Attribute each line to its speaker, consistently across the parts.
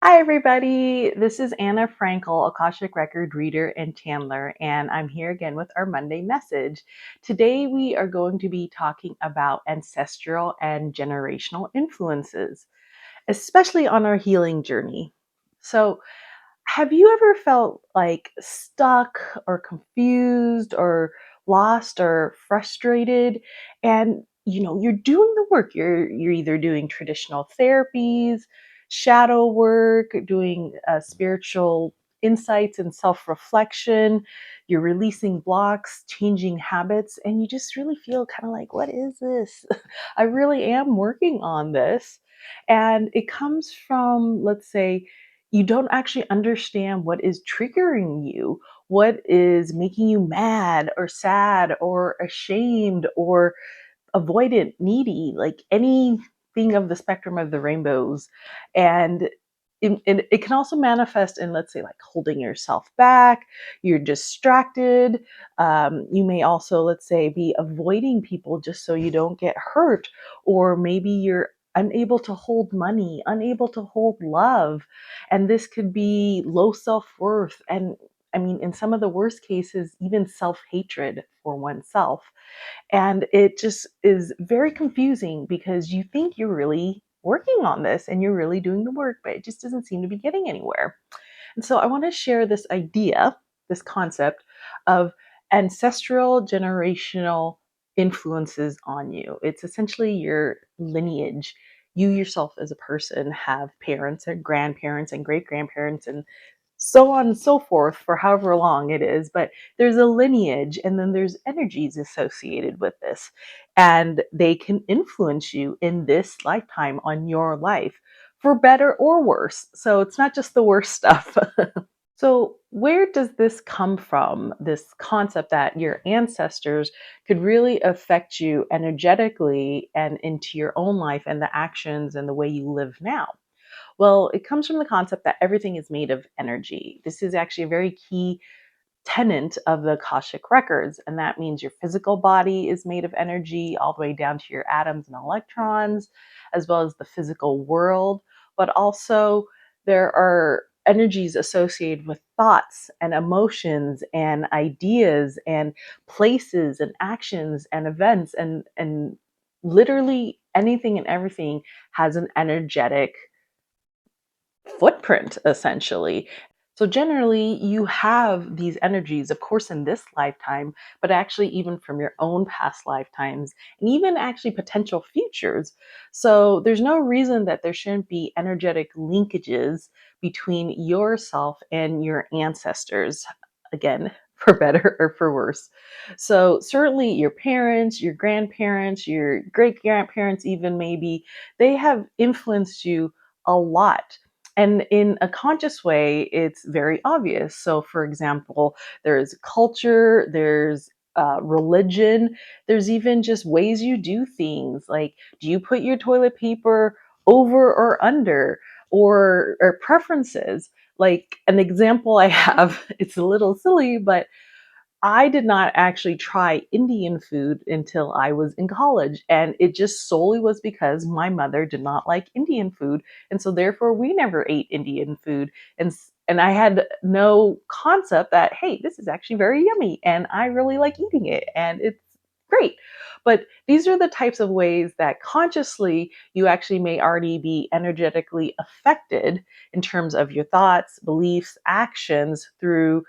Speaker 1: Hi, everybody. This is Anna Frankel, Akashic Record reader and channeler, and I'm here again with our Monday message. Today, we are going to be talking about ancestral and generational influences, especially on our healing journey. So, have you ever felt like stuck or confused or lost or frustrated? And you're doing the work. You're either doing traditional therapies, shadow work, doing spiritual insights and self-reflection. You're releasing blocks, changing habits, and you just really feel kind of like, what is this? I really am working on this. And it comes from, let's say, you don't actually understand what is triggering you, what is making you mad or sad or ashamed or avoidant, needy, like anything of the spectrum of the rainbows. And it can also manifest in, let's say, like holding yourself back, you're distracted. You may also, let's say, be avoiding people just so you don't get hurt, or maybe you're unable to hold money, unable to hold love. And this could be low self worth. And I mean, in some of the worst cases, even self hatred for oneself. And it just is very confusing because you think you're really working on this and you're really doing the work, but it just doesn't seem to be getting anywhere. And so I want to share this idea, this concept of ancestral generational influences on you. It's essentially your lineage. You yourself as a person have parents and grandparents and great grandparents and so on and so forth for however long it is. But there's a lineage and then there's energies associated with this. And they can influence you in this lifetime on your life for better or worse. So it's not just the worst stuff. So, where does this come from? This concept that your ancestors could really affect you energetically and into your own life and the actions and the way you live now? Well, it comes from the concept that everything is made of energy. This is actually a very key tenet of the Akashic records, and that means your physical body is made of energy all the way down to your atoms and electrons, as well as the physical world. But also, there are energies associated with thoughts and emotions and ideas and places and actions and events and literally anything and everything has an energetic footprint essentially. So generally you have these energies, of course, in this lifetime, but actually even from your own past lifetimes and even actually potential futures. So there's no reason that there shouldn't be energetic linkages between yourself and your ancestors, again, for better or for worse. So certainly your parents, your grandparents, your great grandparents, even maybe, they have influenced you a lot. And in a conscious way, it's very obvious. So, for example, there's culture, there's religion, there's even just ways you do things. Like, do you put your toilet paper over or under, or preferences? Like an example I have, it's a little silly, but I did not actually try Indian food until I was in college. And it just solely was because my mother did not like Indian food. And so therefore we never ate Indian food. And I had no concept that, hey, this is actually very yummy and I really like eating it and it's great. But these are the types of ways that consciously you actually may already be energetically affected in terms of your thoughts, beliefs, actions through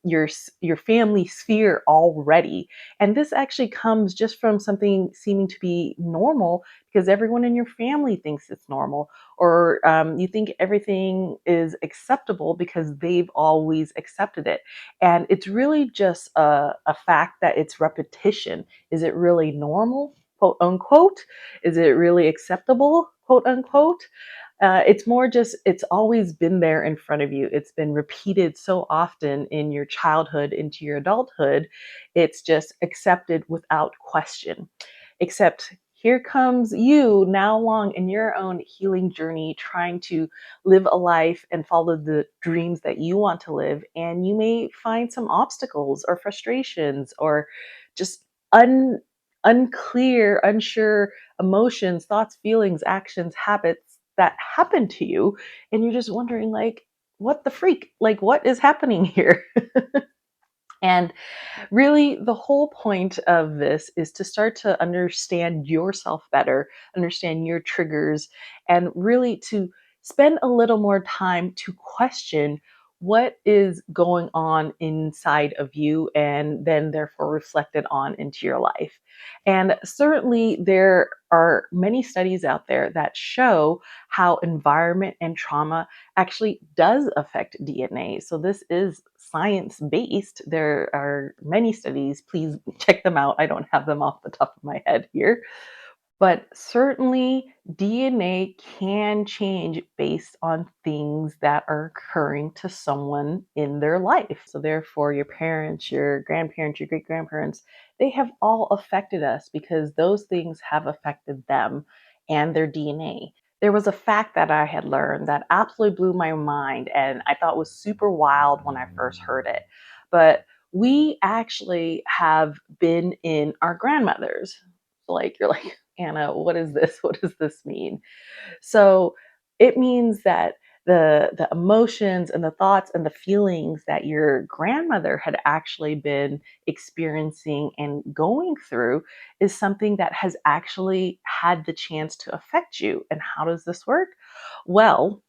Speaker 1: your family sphere already. And this actually comes just from something seeming to be normal because everyone in your family thinks it's normal, or you think everything is acceptable because they've always accepted it. And it's really just a fact that it's repetition. Is it really normal? Quote unquote. Is it really acceptable? Quote unquote. It's more just, it's always been there in front of you. It's been repeated so often in your childhood into your adulthood. It's just accepted without question. Except here comes you now along in your own healing journey, trying to live a life and follow the dreams that you want to live. And you may find some obstacles or frustrations or just unclear, unsure emotions, thoughts, feelings, actions, habits that happened to you, and you're just wondering, like, what the freak? Like, what is happening here? And really, the whole point of this is to start to understand yourself better, understand your triggers, and really to spend a little more time to question what is going on inside of you and then therefore reflect it on into your life. And certainly, there are many studies out there that show how environment and trauma actually does affect DNA. So this is science based. There are many studies. Please check them out. I don't have them off the top of my head here. But certainly, DNA can change based on things that are occurring to someone in their life. So, therefore, your parents, your grandparents, your great grandparents, they have all affected us because those things have affected them and their DNA. There was a fact that I had learned that absolutely blew my mind, and I thought was super wild when I first heard it. But we actually have been in our grandmothers. Like, you're like, Anna, what is this? What does this mean? So it means that the emotions and the thoughts and the feelings that your grandmother had actually been experiencing and going through is something that has actually had the chance to affect you. And how does this work? Well,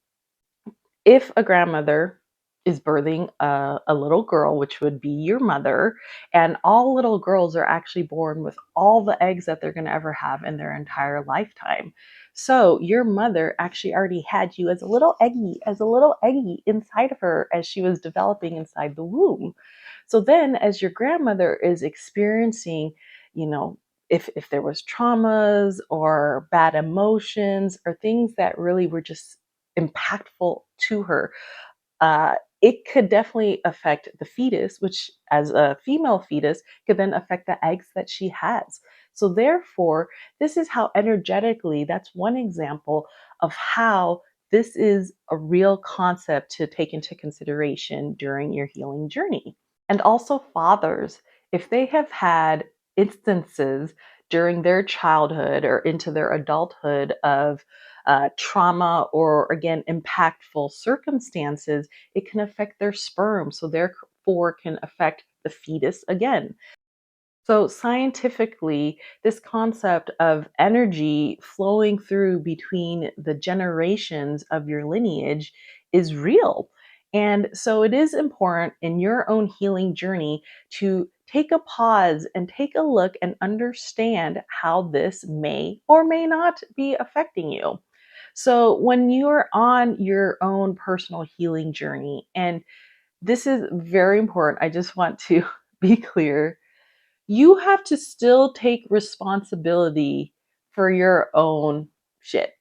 Speaker 1: if a grandmother is birthing a little girl, which would be your mother, and all little girls are actually born with all the eggs that they're going to ever have in their entire lifetime. So your mother actually already had you as a little eggy inside of her as she was developing inside the womb. So then, as your grandmother is experiencing, you know, if there was traumas or bad emotions or things that really were just impactful to her, it could definitely affect the fetus, which as a female fetus could then affect the eggs that she has. So therefore, this is how energetically, that's one example of how this is a real concept to take into consideration during your healing journey. And also, fathers, if they have had instances during their childhood or into their adulthood of trauma or, again, impactful circumstances, it can affect their sperm. So, therefore, can affect the fetus again. So, scientifically, this concept of energy flowing through between the generations of your lineage is real. And so, it is important in your own healing journey to take a pause and take a look and understand how this may or may not be affecting you. So, when you're on your own personal healing journey, and this is very important, I just want to be clear, you have to still take responsibility for your own shit.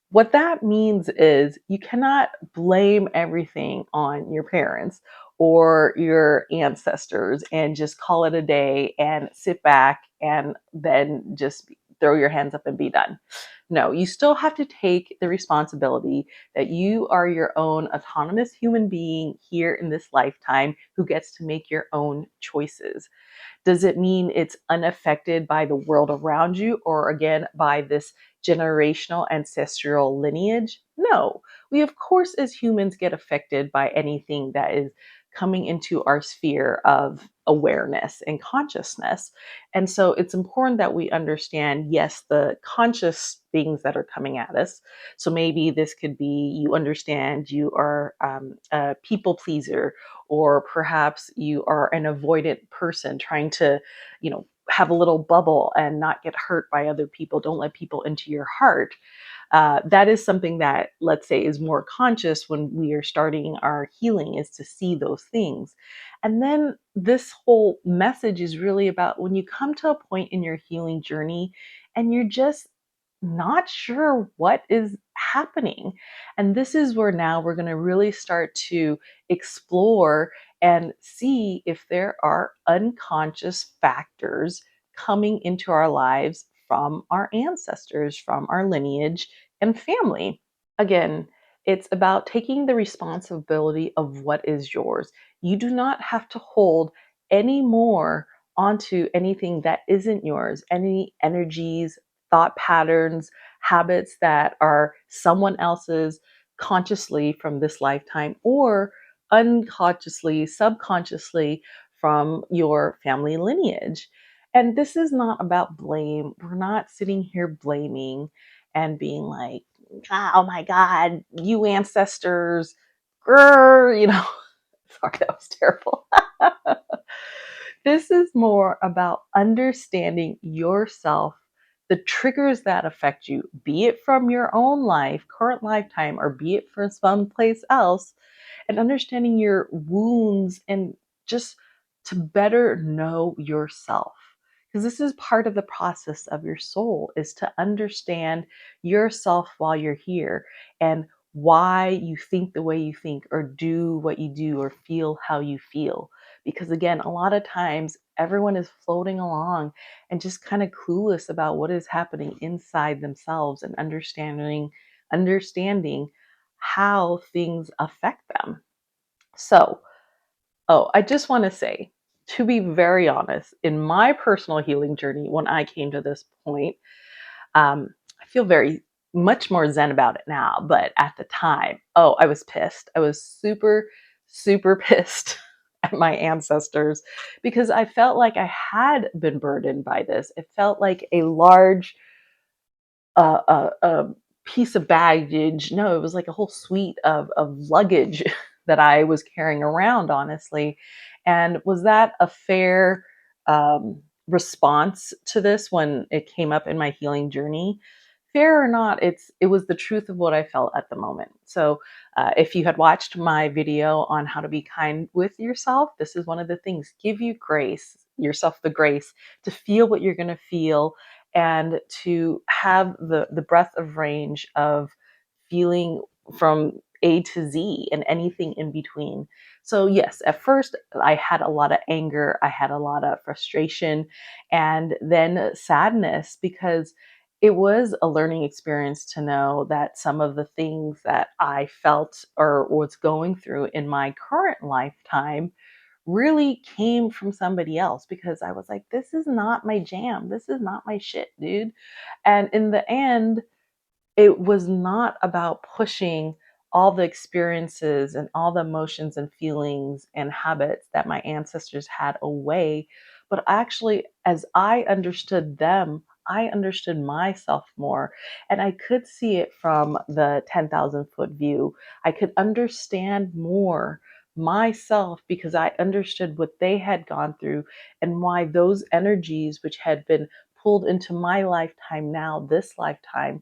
Speaker 1: What that means is you cannot blame everything on your parents or your ancestors and just call it a day and sit back and then just throw your hands up and be done. No, you still have to take the responsibility that you are your own autonomous human being here in this lifetime who gets to make your own choices. Does it mean it's unaffected by the world around you or, again, by this generational ancestral lineage? No. We, of course, as humans, get affected by anything that is coming into our sphere of awareness and consciousness. And so it's important that we understand, yes, the conscious things that are coming at us. So maybe this could be you understand you are a people pleaser, or perhaps you are an avoidant person trying to, have a little bubble and not get hurt by other people. Don't let people into your heart. That is something that, let's say, is more conscious when we are starting our healing, is to see those things. And then this whole message is really about when you come to a point in your healing journey and you're just not sure what is happening. And this is where now we're going to really start to explore and see if there are unconscious factors coming into our lives from our ancestors, from our lineage and family. Again, it's about taking the responsibility of what is yours. You do not have to hold any more onto anything that isn't yours, any energies, thought patterns, habits that are someone else's consciously from this lifetime or unconsciously, subconsciously from your family lineage. And this is not about blame. We're not sitting here blaming and being like, oh my God, you ancestors, grr, you know. Sorry, that was terrible. This is more about understanding yourself, the triggers that affect you, be it from your own life, current lifetime, or be it from someplace else, and understanding your wounds and just to better know yourself. Because this is part of the process of your soul is to understand yourself while you're here and why you think the way you think or do what you do or feel how you feel. Because again, a lot of times everyone is floating along and just kind of clueless about what is happening inside themselves and understanding how things affect them. So, I just want to say, to be very honest, in my personal healing journey, when I came to this point, I feel very much more zen about it now. But at the time, I was pissed. I was super, super pissed at my ancestors because I felt like I had been burdened by this. It felt like a large a piece of baggage. No, it was like a whole suite of luggage that I was carrying around, honestly. And was that a fair response to this when it came up in my healing journey? Fair or not, it was the truth of what I felt at the moment. So, if you had watched my video on how to be kind with yourself, this is one of the things. Give you grace, yourself the grace to feel what you're going to feel and to have the breadth of range of feeling from A to Z and anything in between. So yes, at first I had a lot of anger, I had a lot of frustration, and then sadness because it was a learning experience to know that some of the things that I felt or was going through in my current lifetime really came from somebody else because I was like, this is not my jam. This is not my shit, dude. And in the end, it was not about pushing all the experiences and all the emotions and feelings and habits that my ancestors had away, but actually, as I understood them, I understood myself more. And I could see it from the 10,000-foot view. I could understand more myself because I understood what they had gone through and why those energies, which had been pulled into my lifetime now, this lifetime,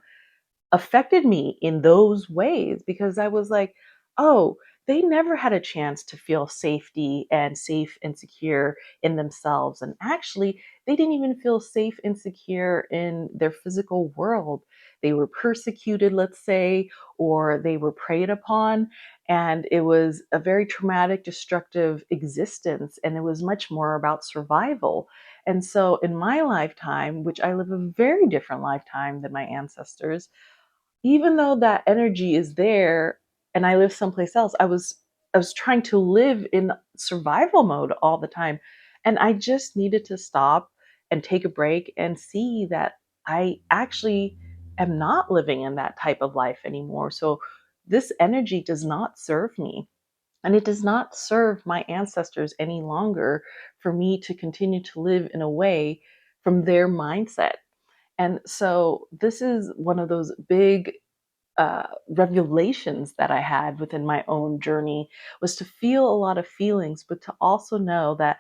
Speaker 1: affected me in those ways because I was like, oh, they never had a chance to feel safety and safe and secure in themselves. And actually, they didn't even feel safe and secure in their physical world. They were persecuted, let's say, or they were preyed upon. And it was a very traumatic, destructive existence. And it was much more about survival. And so in my lifetime, which I live a very different lifetime than my ancestors, even though that energy is there and I live someplace else, I was trying to live in survival mode all the time. And I just needed to stop and take a break and see that I actually am not living in that type of life anymore. So this energy does not serve me. And it does not serve my ancestors any longer for me to continue to live in a way from their mindset. And so this is one of those big revelations that I had within my own journey was to feel a lot of feelings, but to also know that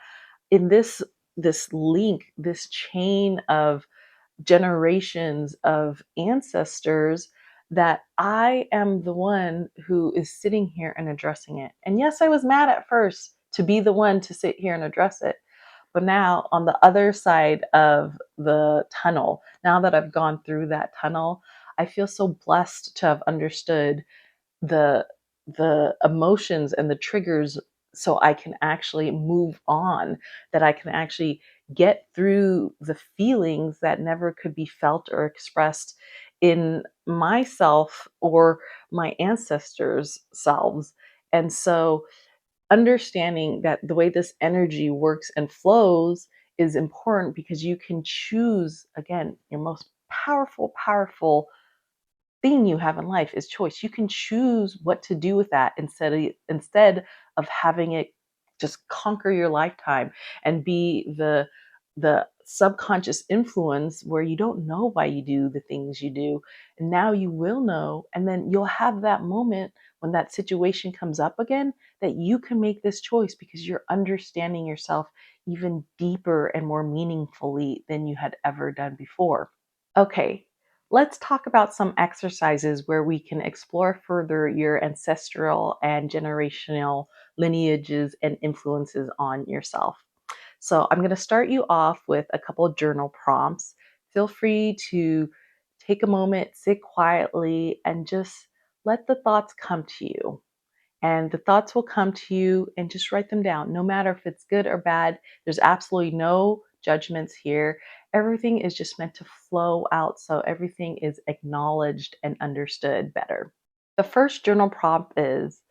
Speaker 1: in this link, this chain of generations of ancestors, that I am the one who is sitting here and addressing it. And yes, I was mad at first to be the one to sit here and address it. But now, on the other side of the tunnel, now that I've gone through that tunnel, I feel so blessed to have understood the the emotions and the triggers so I can actually move on, that I can actually get through the feelings that never could be felt or expressed in myself or my ancestors' selves. And so understanding that the way this energy works and flows is important because you can choose, again, your most powerful, powerful thing you have in life is choice. You can choose what to do with that instead of having it just conquer your lifetime and be the subconscious influence where you don't know why you do the things you do. And now you will know, and then you'll have that moment when that situation comes up again that you can make this choice because you're understanding yourself even deeper and more meaningfully than you had ever done before. Okay, let's talk about some exercises where we can explore further your ancestral and generational lineages and influences on yourself. So, I'm going to start you off with a couple of journal prompts. Feel free to take a moment, sit quietly, and just let the thoughts come to you. And the thoughts will come to you and just write them down. No matter if it's good or bad, there's absolutely no judgments here. Everything is just meant to flow out so everything is acknowledged and understood better. The first journal prompt is: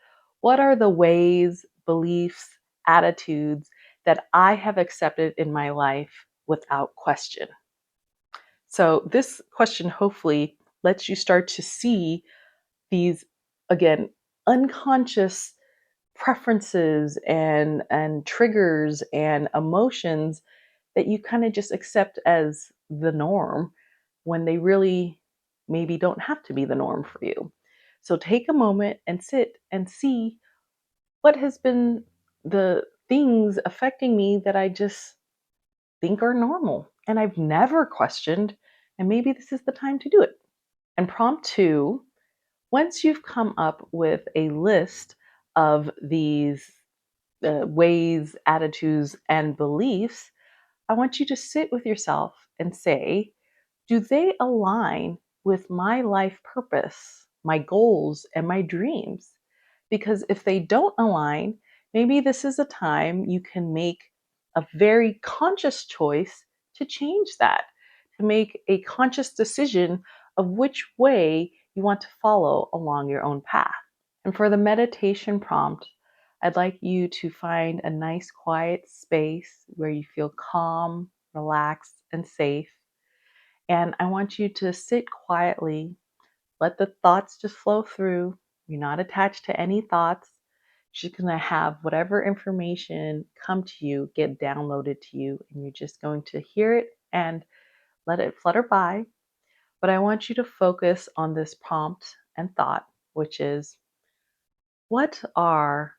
Speaker 1: what are the ways, beliefs, attitudes that I have accepted in my life without question? So, this question hopefully lets you start to see these, again, unconscious preferences and triggers and emotions that you kind of just accept as the norm when they really maybe don't have to be the norm for you. So take a moment and sit and see what has been the things affecting me that I just think are normal and I've never questioned, and maybe this is the time to do it. And prompt 2: once you've come up with a list of these ways, attitudes, and beliefs, I want you to sit with yourself and say, do they align with my life purpose, my goals, and my dreams? Because if they don't align, maybe this is a time you can make a very conscious choice to change that, to make a conscious decision of which way you want to follow along your own path. And for the meditation prompt, I'd like you to find a nice quiet space where you feel calm, relaxed, and safe. And I want you to sit quietly, let the thoughts just flow through. You're not attached to any thoughts. You're just going to have whatever information come to you, get downloaded to you, and you're just going to hear it and let it flutter by. But I want you to focus on this prompt and thought, which is: what are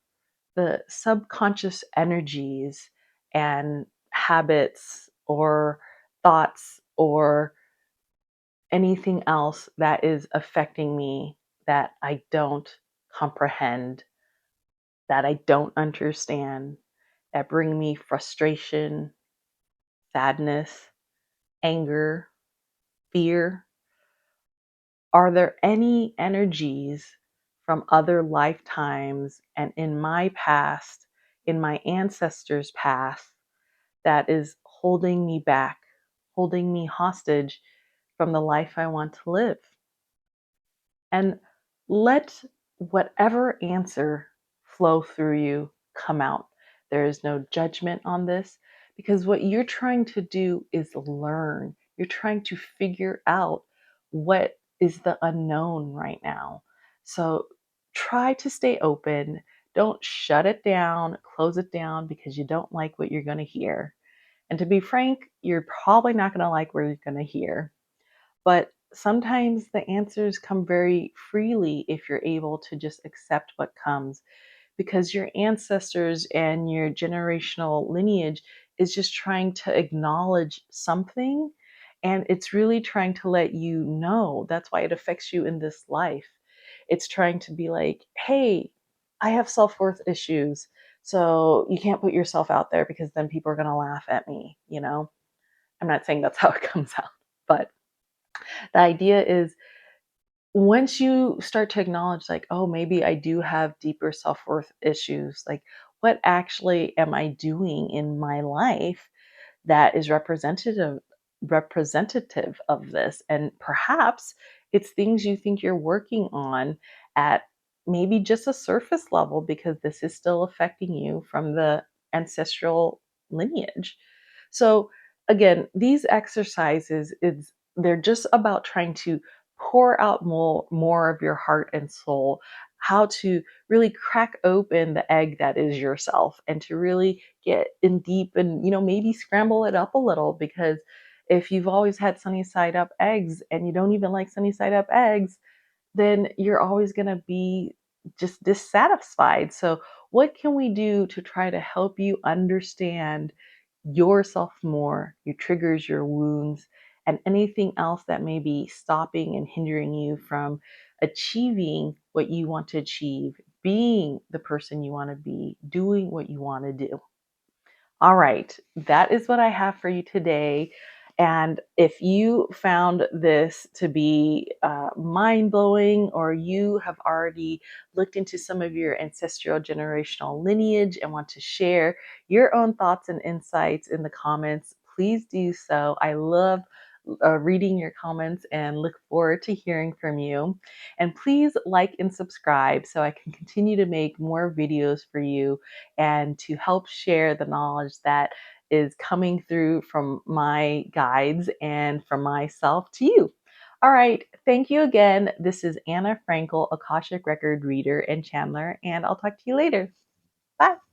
Speaker 1: the subconscious energies and habits or thoughts or anything else that is affecting me that I don't comprehend, that I don't understand, that bring me frustration, sadness, anger, fear? Are there any energies from other lifetimes and in my past, in my ancestors' past, that is holding me back, holding me hostage from the life I want to live? And let whatever answer flow through you come out. There is no judgment on this because what you're trying to do is learn. You're trying to figure out what is the unknown right now. So try to stay open. Don't shut it down, close it down because you don't like what you're going to hear. And to be frank, you're probably not going to like what you're going to hear. But sometimes the answers come very freely if you're able to just accept what comes, because your ancestors and your generational lineage is just trying to acknowledge something, and it's really trying to let you know. That's why it affects you in this life. It's trying to be like, hey, I have self-worth issues, so you can't put yourself out there because then people are going to laugh at me. I'm not saying that's how it comes out, but the idea is, once you start to acknowledge, like, oh, maybe I do have deeper self-worth issues, like, what actually am I doing in my life that is representative of this? And perhaps it's things you think you're working on at maybe just a surface level because this is still affecting you from the ancestral lineage. So again, these exercises is they're just about trying to pour out more of your heart and soul, how to really crack open the egg that is yourself, and to really get in deep and, maybe scramble it up a little. Because if you've always had sunny side up eggs and you don't even like sunny side up eggs, then you're always going to be just dissatisfied. So, what can we do to try to help you understand yourself more, your triggers, your wounds, and anything else that may be stopping and hindering you from achieving what you want to achieve, being the person you want to be, doing what you want to do? All right, that is what I have for you today. And if you found this to be mind blowing, or you have already looked into some of your ancestral generational lineage and want to share your own thoughts and insights in the comments, please do so. I love reading your comments and look forward to hearing from you. And please like and subscribe so I can continue to make more videos for you and to help share the knowledge that is coming through from my guides and from myself to you. All right. Thank you again. This is Anna Frankel, Akashic Record Reader and Channeler, and I'll talk to you later. Bye.